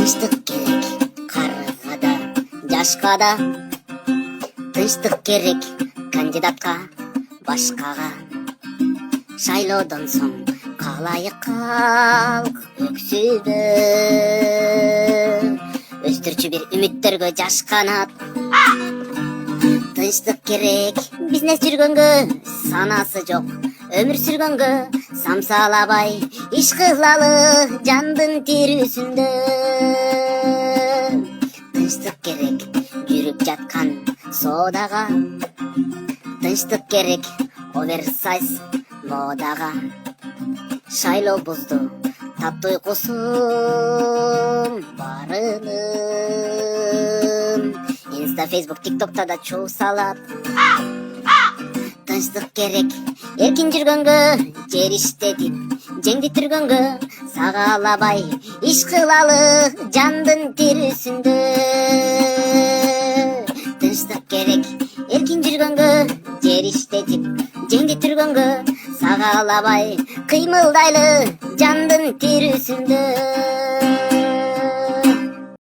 тынчтык керек карга да жашка да, тынчтык керек кандидатка башкага. Шайлоодон соң каалайык калк өксүдө, өстүрчү бир үмүттөргө жаш канат. Тынчтык керек бизнес жүргөнгө санасы жок, өмүр сүргөнгө самсалабай иш кылалы жандын тирүүсүндө. Тынчтык керек жүрүп жаткан соодага, тынчтык керек оверсайз модага. Шайлообузду таптуу уйкусун барынын, инста, фейсбук, тиктокто да чуу салат. Тынчтык керек эркин жүргөнгө, жер иштетип жеңди түргөнгө сагалабай иш кылалы жандын тирүүсүндө. Тынчтык керек эркин жүргөнгө, жер иштетип жеңди түргөнгө сагалабай кыймылдайлы жандын тирүүсүндө.